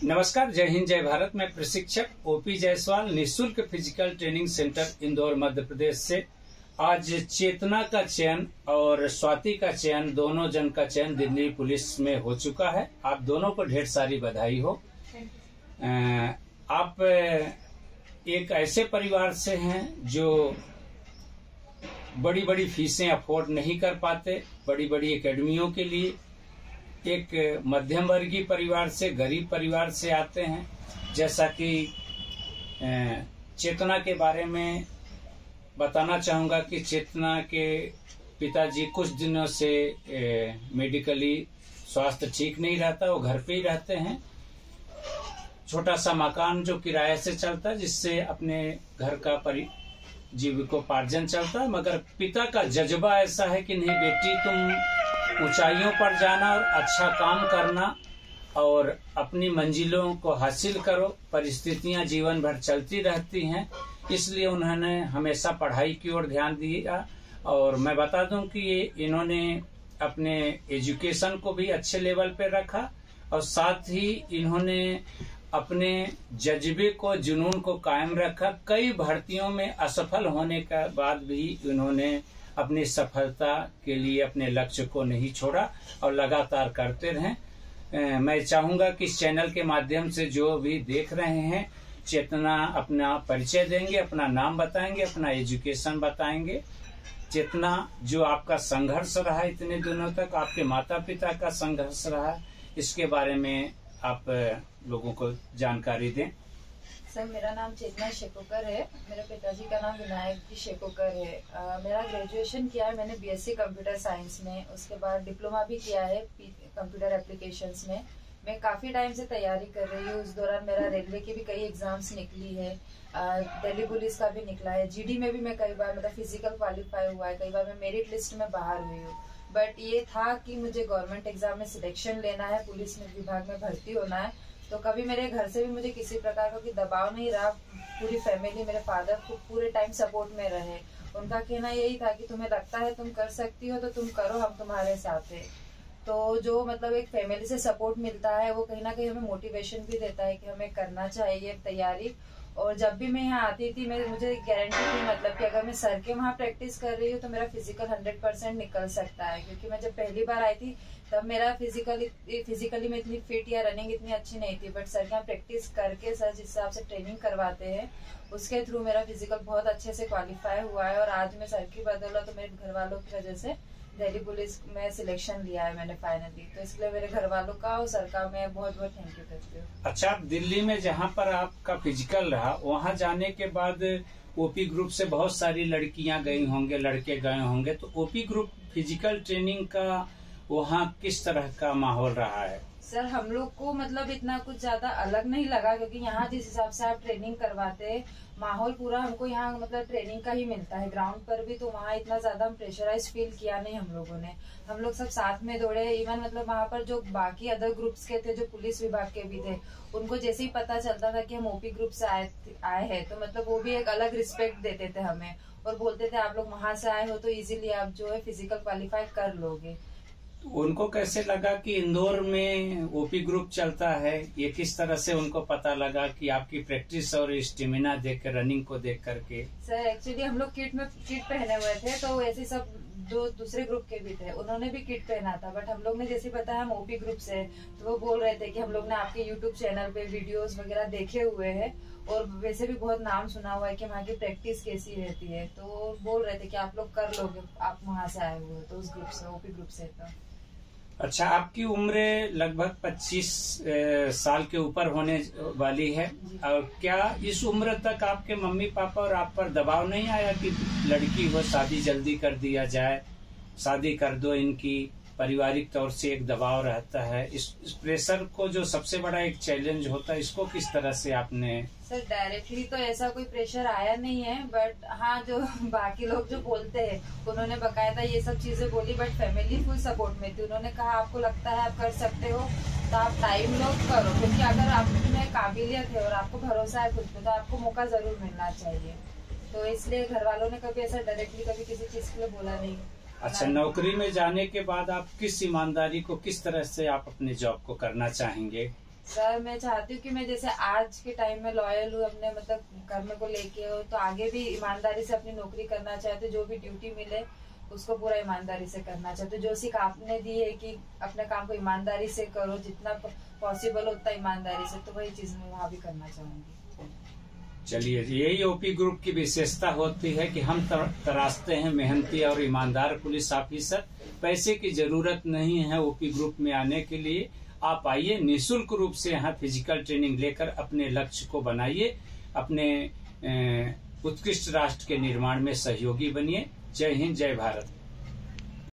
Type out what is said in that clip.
नमस्कार, जय हिंद, जय भारत। मैं प्रशिक्षक ओपी जायसवाल, निःशुल्क physical training centre Indore Madhya Pradesh से। आज चेतना का चयन और स्वाति का चयन, दोनों जन का चयन दिल्ली पुलिस में हो चुका है। आप दोनों को ढेर सारी बधाई हो। आप एक ऐसे परिवार से हैं जो बड़ी बड़ी फीसें अफोर्ड नहीं कर पाते बड़ी बड़ी एकेडमियों के लिए। एक मध्यम वर्गीय परिवार से, गरीब परिवार से आते हैं। जैसा कि चेतना के बारे में बताना चाहूंगा कि चेतना के पिताजी कुछ दिनों से मेडिकली स्वास्थ्य ठीक नहीं रहता, वो घर पे ही रहते हैं। छोटा सा मकान जो किराए से चलता है, जिससे अपने घर का जीविकोपार्जन चलता है। मगर पिता का जज्बा ऐसा है कि नहीं बेटी, तुम ऊंचाइयों पर जाना और अच्छा काम करना और अपनी मंजिलों को हासिल करो। परिस्थितियां जीवन भर चलती रहती हैं, इसलिए उन्होंने हमेशा पढ़ाई की ओर ध्यान दिया। और मैं बता दूं कि इन्होंने अपने एजुकेशन को भी अच्छे लेवल पे रखा और साथ ही इन्होंने अपने जज्बे को, जुनून को कायम रखा। कई भर्तियों में असफल होने के बाद भी इन्होंने अपनी सफलता के लिए अपने लक्ष्य को नहीं छोड़ा और लगातार करते रहें। मैं चाहूंगा कि इस चैनल के माध्यम से जो भी देख रहे हैं, चेतना अपना परिचय देंगे, अपना नाम बताएंगे, अपना एजुकेशन बताएंगे। चेतना, जो आपका संघर्ष रहा इतने दिनों तक, आपके माता पिता का संघर्ष रहा, इसके बारे में आप लोगों को जानकारी दें। सर, मेरा नाम चेतना शेकोकर है। मेरे पिताजी का नाम विनायक जी शेकोकर है। मेरा ग्रेजुएशन किया है मैंने बीएससी कंप्यूटर साइंस में। उसके बाद डिप्लोमा भी किया है कंप्यूटर एप्लीकेशंस में। मैं काफी टाइम से तैयारी कर रही हूँ। उस दौरान मेरा रेलवे की भी कई एग्जाम्स निकली है, दिल्ली पुलिस का भी निकला है, जीडी में भी मैं कई बार मतलब फिजिकल क्वालिफाई हुआ है, कई बार मैं मेरिट लिस्ट में बाहर हुई हूँ। बट ये था कि मुझे गवर्नमेंट एग्जाम में सिलेक्शन लेना है, पुलिस में विभाग में भर्ती होना है। तो कभी मेरे घर से भी मुझे किसी प्रकार का कोई दबाव नहीं रहा। पूरी फैमिली, मेरे फादर को पूरे टाइम सपोर्ट में रहे। उनका कहना यही था कि तुम्हें लगता है तुम कर सकती हो तो तुम करो, हम तुम्हारे साथ हैं। तो जो मतलब एक फैमिली से सपोर्ट मिलता है, वो कहीं ना कहीं हमें मोटिवेशन भी देता है कि हमें करना चाहिए तैयारी। और जब भी मैं यहाँ आती थी, मुझे गारंटी थी मतलब कि अगर मैं सर के वहाँ प्रैक्टिस कर रही हूँ तो मेरा फिजिकल 100% निकल सकता है। क्योंकि मैं जब पहली बार आई थी तब मेरा फिजिकली में इतनी फिट या रनिंग इतनी अच्छी नहीं थी। बट सर यहाँ प्रैक्टिस करके, सर जिस हिसाब से ट्रेनिंग करवाते हैं उसके थ्रू मेरा फिजिकल बहुत अच्छे से क्वालिफाई हुआ है। और आज मैं सर की बदौलत, तो मेरे घर वालों की वजह से दिल्ली पुलिस में सिलेक्शन लिया है मैंने फाइनली। तो इसलिए मेरे घर वालों का और सर का मैं बहुत बहुत थैंक यू करती हूँ। अच्छा, दिल्ली में जहाँ पर आपका फिजिकल रहा, वहाँ जाने के बाद ओपी ग्रुप से बहुत सारी लड़कियां गई होंगे, लड़के गए होंगे, तो ओपी ग्रुप फिजिकल ट्रेनिंग का वहाँ किस तरह का माहौल रहा है? सर, हम लोग को मतलब इतना कुछ ज्यादा अलग नहीं लगा, क्योंकि यहाँ जिस हिसाब से आप ट्रेनिंग करवाते हैं, माहौल पूरा हमको यहाँ मतलब ट्रेनिंग का ही मिलता है ग्राउंड पर भी। तो वहाँ इतना ज्यादा हम प्रेशराइज फील किया नहीं हम लोगों ने। हम लोग सब साथ में दौड़े। इवन मतलब वहाँ पर जो बाकी अदर ग्रुप्स के थे, जो पुलिस विभाग के भी थे, उनको जैसे ही पता चलता था कि हम ओपी ग्रुप से आए हैं, तो मतलब वो भी एक अलग रिस्पेक्ट देते थे हमें और बोलते थे आप लोग वहां से आए हो तो इजीली आप जो है फिजिकल क्वालिफाई कर लोगे। उनको कैसे लगा कि इंदौर में ओपी ग्रुप चलता है? ये किस तरह से उनको पता लगा कि आपकी प्रैक्टिस और स्टेमिना देख कर, रनिंग को देख करके? सर, एक्चुअली हम लोग किट पहने हुए थे, तो ऐसे सब जो दूसरे ग्रुप के भी थे उन्होंने भी किट पहना था। बट हम लोग ने जैसे बताया हम ओपी ग्रुप से, तो वो बोल रहे थे कि हम लोग ने आपके यूट्यूब चैनल पे वीडियोस वगैरह देखे हुए हैं और वैसे भी बहुत नाम सुना हुआ है कि वहाँ की प्रैक्टिस कैसी रहती है। तो बोल रहे थे कि आप लोग कर लोगे, आप वहाँ से आए हुए तो उस ग्रुप से, ओपी ग्रुप से। तो अच्छा, आपकी उम्र लगभग 25 साल के ऊपर होने वाली है। और क्या इस उम्र तक आपके मम्मी पापा और आप पर दबाव नहीं आया कि लड़की हो, शादी जल्दी कर दिया जाए, शादी कर दो? इनकी पारिवारिक तौर से एक दबाव रहता है। इस प्रेशर को, जो सबसे बड़ा एक चैलेंज होता है, इसको किस तरह से आपने? सर, डायरेक्टली तो ऐसा कोई प्रेशर आया नहीं है। बट हाँ, जो बाकी लोग जो बोलते हैं उन्होंने बकायदा ये सब चीजें बोली। बट फैमिली फुल सपोर्ट में थी। उन्होंने कहा आपको लगता है आप कर सकते हो तो आप टाइम लो, करो। क्योंकि अगर आप में काबिलियत है और आपको भरोसा है खुद पे, तो आपको मौका जरूर मिलना चाहिए। तो इसलिए घर वालों ने कभी ऐसा डायरेक्टली कभी किसी चीज के लिए बोला नहीं। अच्छा, नौकरी में जाने के बाद आप किस ईमानदारी को, किस तरह से आप अपने जॉब को करना चाहेंगे? सर मैं चाहती हूँ कि मैं जैसे आज के टाइम में लॉयल हूँ अपने मतलब कर्म को लेके हो, तो आगे भी ईमानदारी से अपनी नौकरी करना चाहते, जो भी ड्यूटी मिले उसको पूरा ईमानदारी से करना चाहते। जो सीख आपने दी है कि अपने काम को ईमानदारी से करो, जितना पॉसिबल हो उतना ईमानदारी से, तो वही चीज मैं वहाँ भी करना चाहूंगी। चलिए, यही ओपी ग्रुप की विशेषता होती है कि हम तराशते हैं मेहनती और ईमानदार पुलिस ऑफिसर। पैसे की जरूरत नहीं है ओपी ग्रुप में आने के लिए। आप आइए, निःशुल्क रूप से यहाँ फिजिकल ट्रेनिंग लेकर अपने लक्ष्य को बनाइए, अपने उत्कृष्ट राष्ट्र के निर्माण में सहयोगी बनिए। जय हिंद, जय भारत।